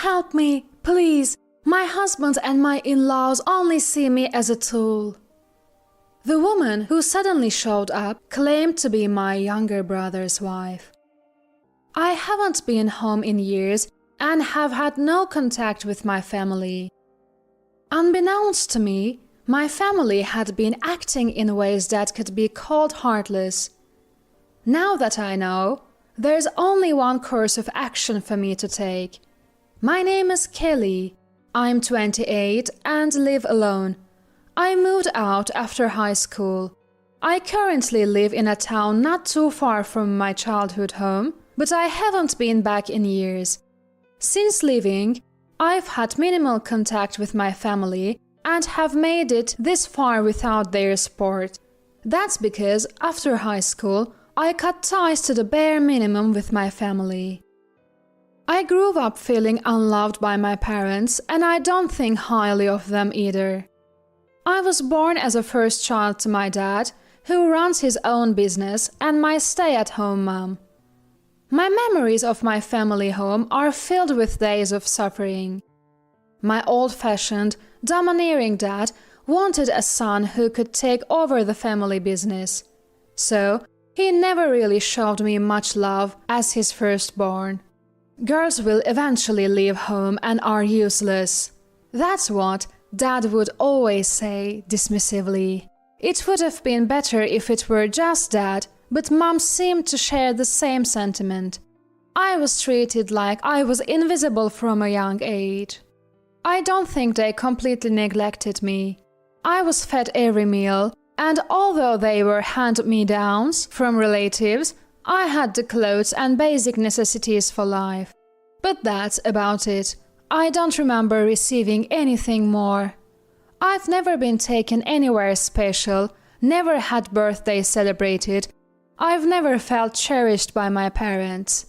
Help me, please. My husband and my in-laws only see me as a tool." The woman who suddenly showed up claimed to be my younger brother's wife. I haven't been home in years and have had no contact with my family. Unbeknownst to me, my family had been acting in ways that could be called heartless. Now that I know, there's only one course of action for me to take. My name is Kelly. I'm 28 and live alone. I moved out after high school. I currently live in a town not too far from my childhood home, but I haven't been back in years. Since leaving, I've had minimal contact with my family and have made it this far without their support. That's because after high school, I cut ties to the bare minimum with my family. I grew up feeling unloved by my parents, and I don't think highly of them either. I was born as a first child to my dad, who runs his own business, and my stay-at-home mom. My memories of my family home are filled with days of suffering. My old-fashioned, domineering dad wanted a son who could take over the family business. So, he never really showed me much love as his firstborn. Girls will eventually leave home and are useless. That's what Dad would always say dismissively. It would have been better if it were just Dad, but Mom seemed to share the same sentiment. I was treated like I was invisible from a young age. I don't think they completely neglected me. I was fed every meal, and although they were hand-me-downs from relatives, I had the clothes and basic necessities for life. But that's about it. I don't remember receiving anything more. I've never been taken anywhere special, never had birthdays celebrated. I've never felt cherished by my parents.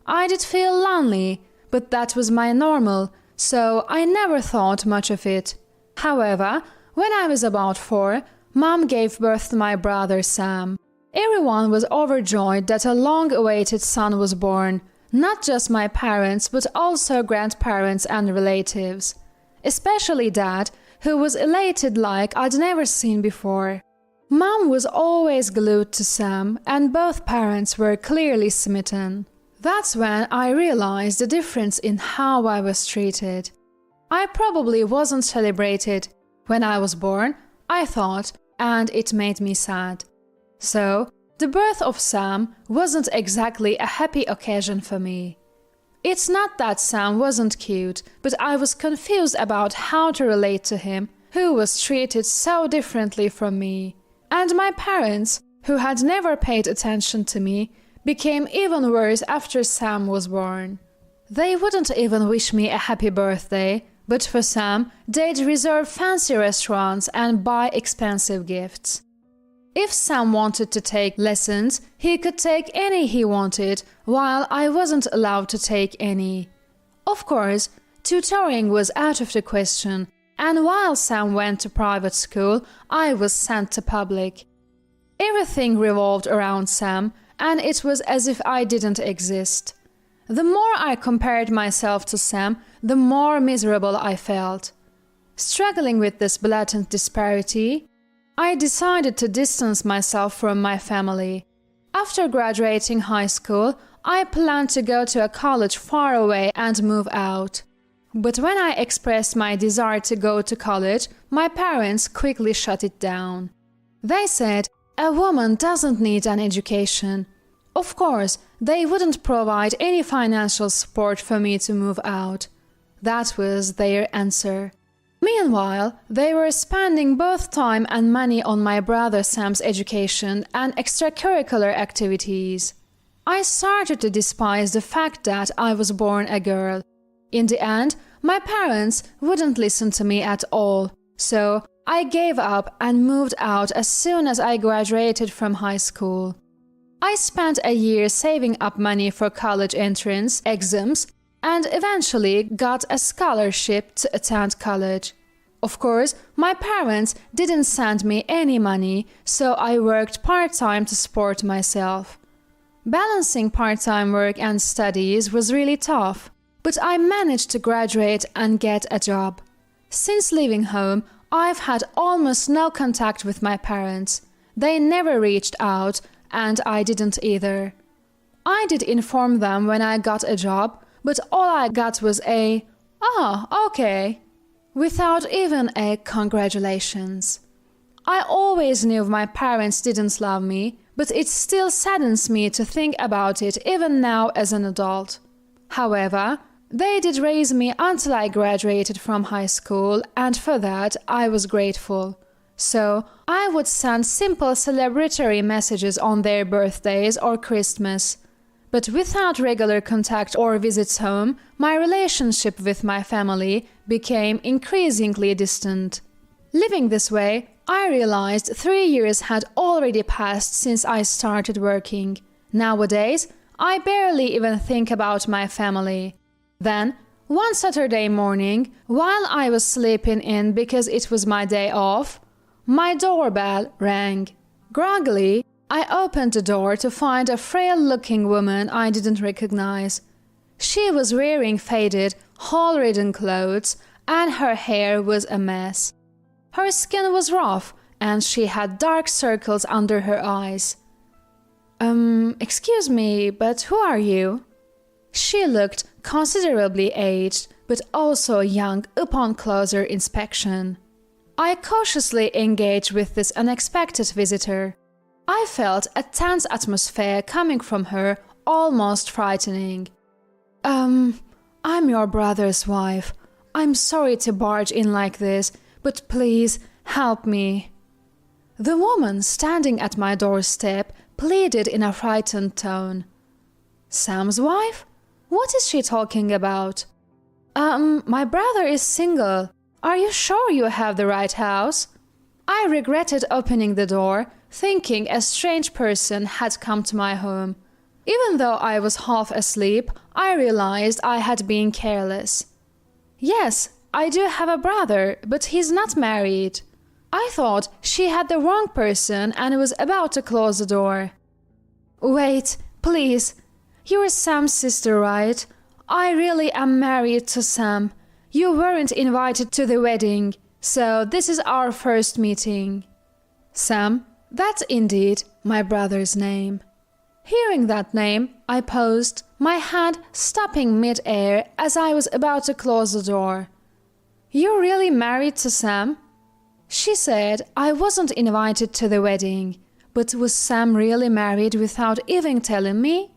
I did feel lonely, but that was my normal, so I never thought much of it. However, when I was about 4, Mom gave birth to my brother Sam. Everyone was overjoyed that a long-awaited son was born, not just my parents but also grandparents and relatives. Especially Dad, who was elated like I'd never seen before. Mom was always glued to Sam, and both parents were clearly smitten. That's when I realized the difference in how I was treated. I probably wasn't celebrated. When I was born, I thought, and it made me sad. So, the birth of Sam wasn't exactly a happy occasion for me. It's not that Sam wasn't cute, but I was confused about how to relate to him, who was treated so differently from me. And my parents, who had never paid attention to me, became even worse after Sam was born. They wouldn't even wish me a happy birthday, but for Sam, they'd reserve fancy restaurants and buy expensive gifts. If Sam wanted to take lessons, he could take any he wanted, while I wasn't allowed to take any. Of course, tutoring was out of the question, and while Sam went to private school, I was sent to public. Everything revolved around Sam, and it was as if I didn't exist. The more I compared myself to Sam, the more miserable I felt. Struggling with this blatant disparity, I decided to distance myself from my family. After graduating high school, I planned to go to a college far away and move out. But when I expressed my desire to go to college, my parents quickly shut it down. They said, a woman doesn't need an education. Of course, they wouldn't provide any financial support for me to move out. That was their answer. Meanwhile, they were spending both time and money on my brother Sam's education and extracurricular activities. I started to despise the fact that I was born a girl. In the end, my parents wouldn't listen to me at all, so I gave up and moved out as soon as I graduated from high school. I spent a year saving up money for college entrance exams and eventually got a scholarship to attend college. Of course, my parents didn't send me any money, so I worked part-time to support myself. Balancing part-time work and studies was really tough. But I managed to graduate and get a job. Since leaving home, I've had almost no contact with my parents. They never reached out, and I didn't either. I did inform them when I got a job, but all I got was a, "Oh, okay," without even a congratulations. I always knew my parents didn't love me, but it still saddens me to think about it even now as an adult. However, they did raise me until I graduated from high school, and for that I was grateful. So I would send simple celebratory messages on their birthdays or Christmas. But without regular contact or visits home, my relationship with my family became increasingly distant. Living this way, I realized 3 years had already passed since I started working. Nowadays, I barely even think about my family. Then, one Saturday morning, while I was sleeping in because it was my day off, my doorbell rang. Groggily, I opened the door to find a frail-looking woman I didn't recognize. She was wearing faded, hole-ridden clothes, and her hair was a mess. Her skin was rough, and she had dark circles under her eyes. Excuse me, but who are you?" She looked considerably aged, but also young upon closer inspection. I cautiously engaged with this unexpected visitor. I felt a tense atmosphere coming from her, almost frightening. I'm your brother's wife. I'm sorry to barge in like this, but please help me." The woman standing at my doorstep pleaded in a frightened tone. "Sam's wife? What is she talking about?" My brother is single. Are you sure you have the right house?" I regretted opening the door, thinking a strange person had come to my home. Even though I was half asleep, I realized I had been careless. "Yes, I do have a brother, but he's not married." I thought she had the wrong person and was about to close the door. "Wait, please. You're Sam's sister, right? I really am married to Sam. You weren't invited to the wedding, so this is our first meeting." Sam, that's indeed my brother's name. Hearing that name, I paused, my hand stopping mid-air as I was about to close the door. "You're really married to Sam?" She said I wasn't invited to the wedding, but was Sam really married without even telling me?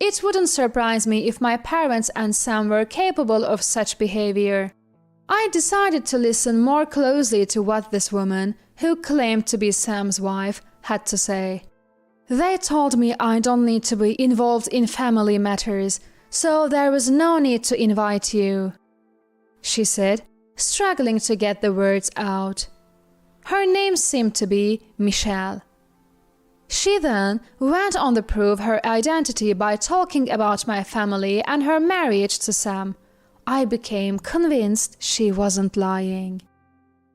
It wouldn't surprise me if my parents and Sam were capable of such behavior. I decided to listen more closely to what this woman, who claimed to be Sam's wife, had to say. "They told me I don't need to be involved in family matters, so there was no need to invite you," she said, struggling to get the words out. Her name seemed to be Michelle. She then went on to prove her identity by talking about my family and her marriage to Sam. I became convinced she wasn't lying.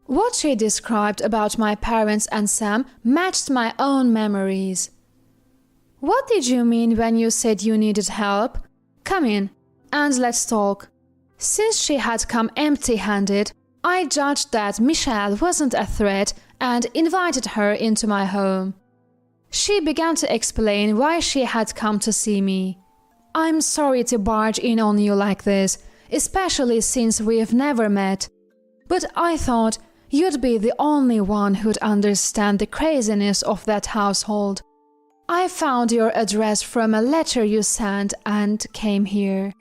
What she described about my parents and Sam matched my own memories. "What did you mean when you said you needed help? Come in, and let's talk." Since she had come empty-handed, I judged that Michelle wasn't a threat and invited her into my home. She began to explain why she had come to see me. "I'm sorry to barge in on you like this, especially since we've never met. But I thought you'd be the only one who'd understand the craziness of that household. I found your address from a letter you sent and came here."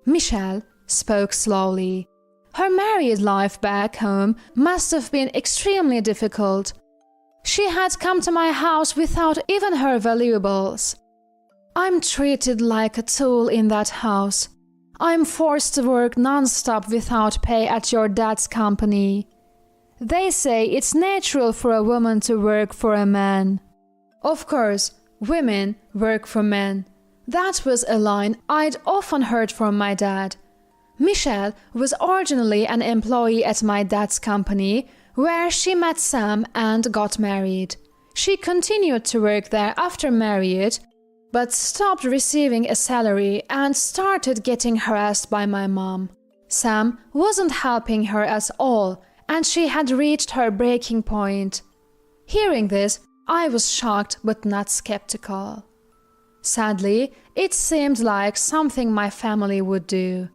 Michelle spoke slowly. Her married life back home must have been extremely difficult. She had come to my house without even her valuables. "I'm treated like a tool in that house. I'm forced to work non-stop without pay at your dad's company. They say it's natural for a woman to work for a man. Of course, women work for men. That was a line I'd often heard from my dad. Michelle was originally an employee at my dad's company, where she met Sam and got married. She continued to work there after marriage, but stopped receiving a salary and started getting harassed by my mom. Sam wasn't helping her at all, and she had reached her breaking point. Hearing this, I was shocked but not skeptical. Sadly, it seemed like something my family would do.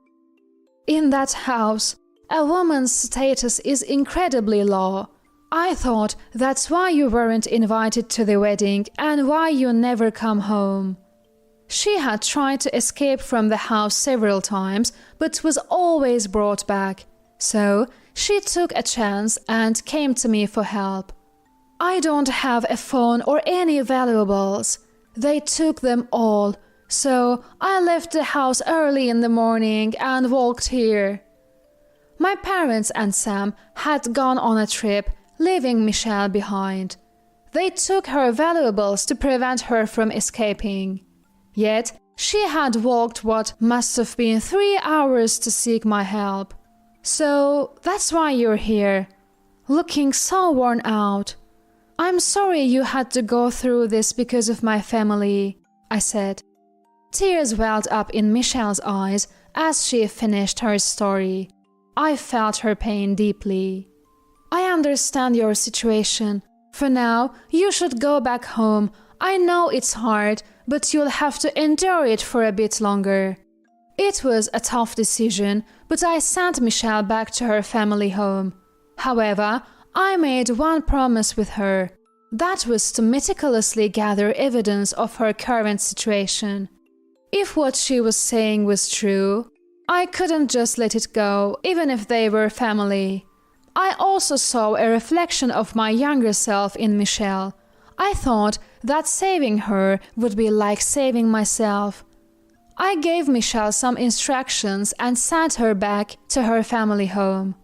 In that house, a woman's status is incredibly low. I thought that's why you weren't invited to the wedding and why you never come home. She had tried to escape from the house several times, but was always brought back. So she took a chance and came to me for help. I don't have a phone or any valuables. They took them all, so I left the house early in the morning and walked here. My parents and Sam had gone on a trip, leaving Michelle behind. They took her valuables to prevent her from escaping. Yet, she had walked what must have been 3 hours to seek my help. So, that's why you're here, looking so worn out. I'm sorry you had to go through this because of my family, I said. Tears welled up in Michelle's eyes as she finished her story. I felt her pain deeply. I understand your situation. For now, you should go back home. I know it's hard, but you'll have to endure it for a bit longer. It was a tough decision, but I sent Michelle back to her family home. However, I made one promise with her. That was to meticulously gather evidence of her current situation. If what she was saying was true, I couldn't just let it go, even if they were family. I also saw a reflection of my younger self in Michelle. I thought that saving her would be like saving myself. I gave Michelle some instructions and sent her back to her family home.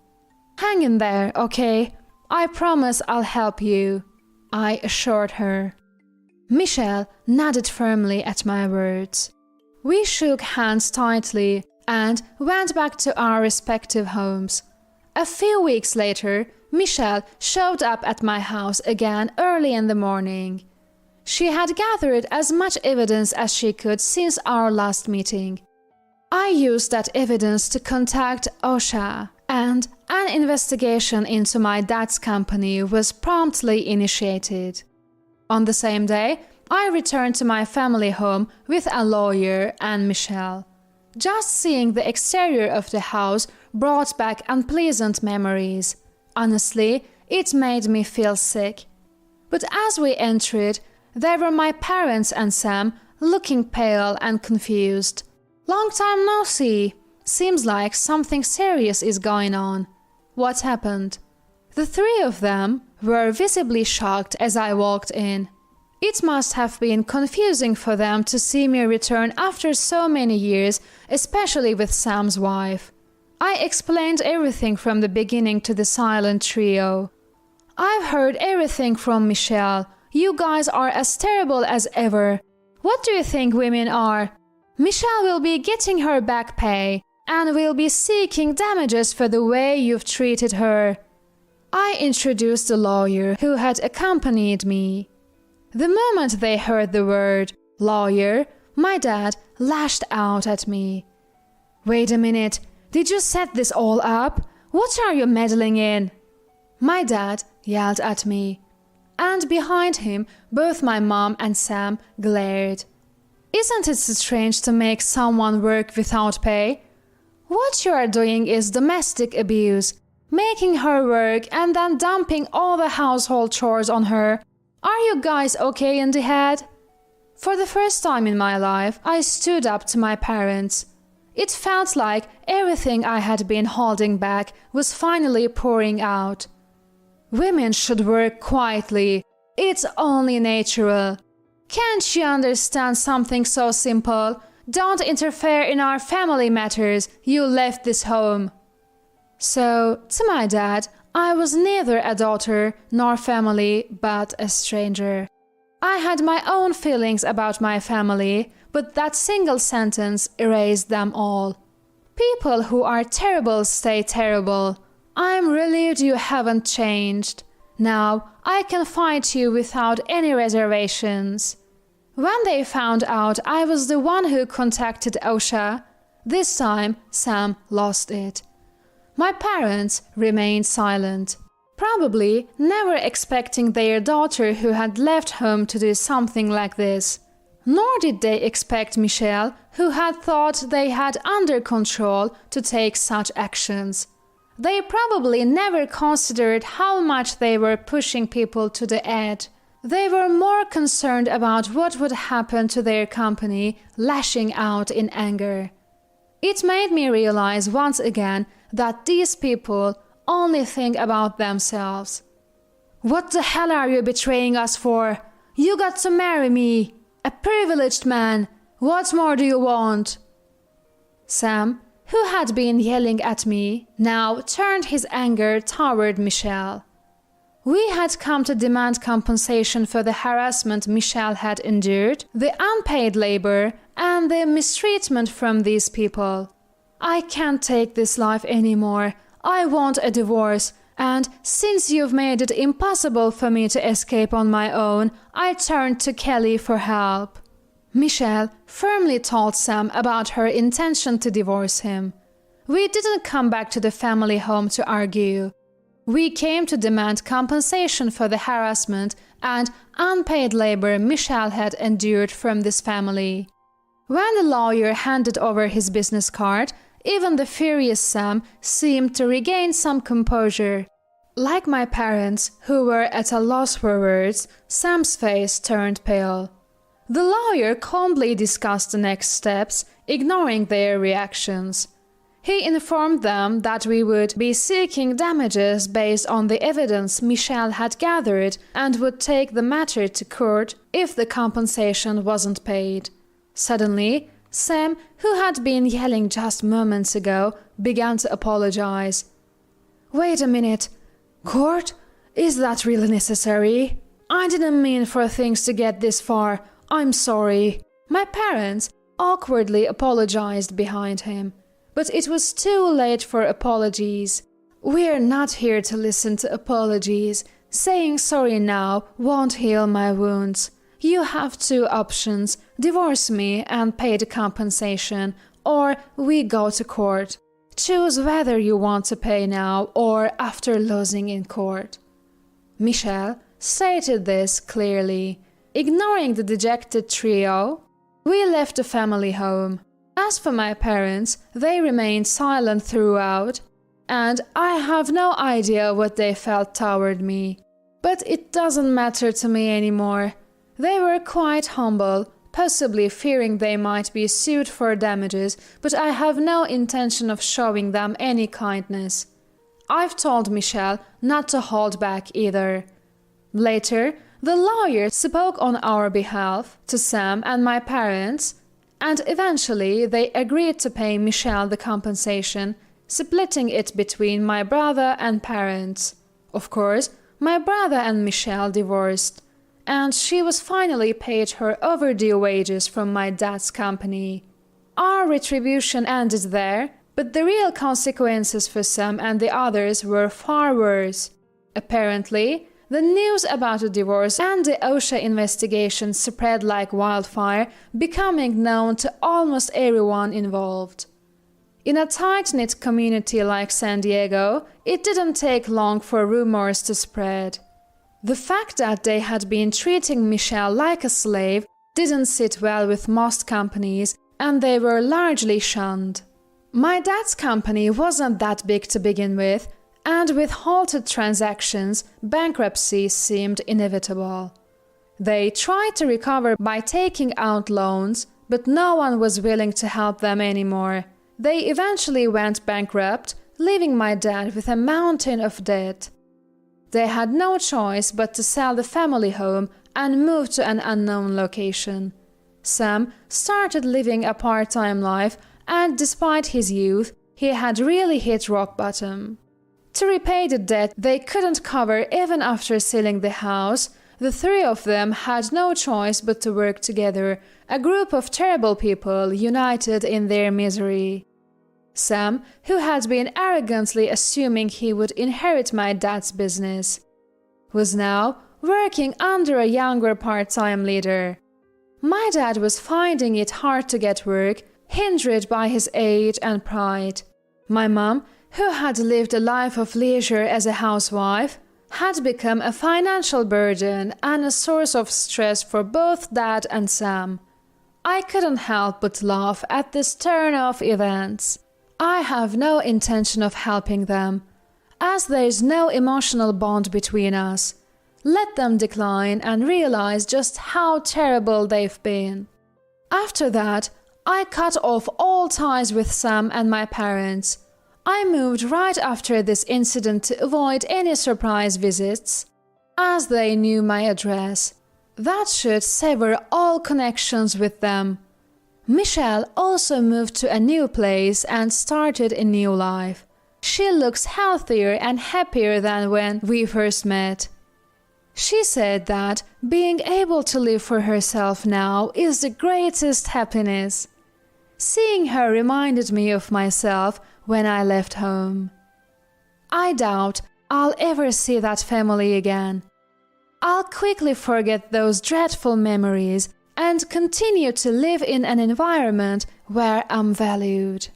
Hang in there, okay? I promise I'll help you, I assured her. Michelle nodded firmly at my words. We shook hands tightly and went back to our respective homes. A few weeks later, Michelle showed up at my house again early in the morning. She had gathered as much evidence as she could since our last meeting. I used that evidence to contact OSHA, and an investigation into my dad's company was promptly initiated. On the same day, I returned to my family home with a lawyer and Michelle. Just seeing the exterior of the house brought back unpleasant memories. Honestly, it made me feel sick. But as we entered, there were my parents and Sam, looking pale and confused. Long time no see. Seems like something serious is going on. What happened? The three of them were visibly shocked as I walked in. It must have been confusing for them to see me return after so many years, especially with Sam's wife. I explained everything from the beginning to the silent trio. I've heard everything from Michelle. You guys are as terrible as ever. What do you think women are? Michelle will be getting her back pay and will be seeking damages for the way you've treated her. I introduced the lawyer who had accompanied me. The moment they heard the word lawyer, my dad lashed out at me. Wait a minute, did you set this all up? What are you meddling in? My dad yelled at me, and behind him both my mom and Sam glared. Isn't it strange to make someone work without pay? What you are doing is domestic abuse, making her work and then dumping all the household chores on her. Are you guys okay in the head? For the first time in my life, I stood up to my parents. It felt like everything I had been holding back was finally pouring out. Women should work quietly. It's only natural. Can't you understand something so simple? Don't interfere in our family matters. You left this home. So, to my dad, I was neither a daughter nor family, but a stranger. I had my own feelings about my family, but that single sentence erased them all. People who are terrible stay terrible. I'm relieved you haven't changed. Now I can fight you without any reservations. When they found out I was the one who contacted OSHA, this time Sam lost it. My parents remained silent, probably never expecting their daughter who had left home to do something like this. Nor did they expect Michelle, who had thought they had under control, to take such actions. They probably never considered how much they were pushing people to the edge. They were more concerned about what would happen to their company, lashing out in anger. It made me realize once again that these people only think about themselves. "What the hell are you betraying us for? You got to marry me, a privileged man. What more do you want?" Sam, who had been yelling at me, now turned his anger toward Michelle. We had come to demand compensation for the harassment Michelle had endured, the unpaid labor, and the mistreatment from these people. "I can't take this life anymore. I want a divorce, and since you've made it impossible for me to escape on my own, I turned to Kelly for help." Michelle firmly told Sam about her intention to divorce him. We didn't come back to the family home to argue. We came to demand compensation for the harassment and unpaid labor Michelle had endured from this family. When the lawyer handed over his business card, even the furious Sam seemed to regain some composure. Like my parents, who were at a loss for words, Sam's face turned pale. The lawyer calmly discussed the next steps, ignoring their reactions. He informed them that we would be seeking damages based on the evidence Michelle had gathered and would take the matter to court if the compensation wasn't paid. Suddenly, Sam, who had been yelling just moments ago, began to apologize. "Wait a minute. Court? Is that really necessary? I didn't mean for things to get this far. I'm sorry." My parents awkwardly apologized behind him. But it was too late for apologies. "We're not here to listen to apologies. Saying sorry now won't heal my wounds. You have two options: divorce me and pay the compensation, or we go to court. Choose whether you want to pay now or after losing in court." Michelle stated this clearly. Ignoring the dejected trio, we left the family home. As for my parents, they remained silent throughout, and I have no idea what they felt toward me. But it doesn't matter to me anymore. They were quite humble, possibly fearing they might be sued for damages, but I have no intention of showing them any kindness. I've told Michelle not to hold back either. Later, the lawyer spoke on our behalf to Sam and my parents, and eventually they agreed to pay Michelle the compensation, splitting it between my brother and parents. Of course, my brother and Michelle divorced, and she was finally paid her overdue wages from my dad's company. Our retribution ended there, but the real consequences for Sam and the others were far worse. Apparently, the news about the divorce and the OSHA investigation spread like wildfire, becoming known to almost everyone involved. In a tight-knit community like San Diego, it didn't take long for rumors to spread. The fact that they had been treating Michelle like a slave didn't sit well with most companies, and they were largely shunned. My dad's company wasn't that big to begin with, and with halted transactions, bankruptcy seemed inevitable. They tried to recover by taking out loans, but no one was willing to help them anymore. They eventually went bankrupt, leaving my dad with a mountain of debt. They had no choice but to sell the family home and move to an unknown location. Sam started living a part-time life, and despite his youth, he had really hit rock bottom. To repay the debt they couldn't cover even after selling the house, the three of them had no choice but to work together, a group of terrible people united in their misery. Sam, who had been arrogantly assuming he would inherit my dad's business, was now working under a younger part-time leader. My dad was finding it hard to get work, hindered by his age and pride. My mom, who had lived a life of leisure as a housewife, had become a financial burden and a source of stress for both Dad and Sam. I couldn't help but laugh at this turn of events. I have no intention of helping them, as there is no emotional bond between us. Let them decline and realize just how terrible they've been. After that, I cut off all ties with Sam and my parents. I moved right after this incident to avoid any surprise visits, as they knew my address. That should sever all connections with them. Michelle also moved to a new place and started a new life. She looks healthier and happier than when we first met. She said that being able to live for herself now is the greatest happiness. Seeing her reminded me of myself when I left home. I doubt I'll ever see that family again. I'll quickly forget those dreadful memories and continue to live in an environment where I'm valued.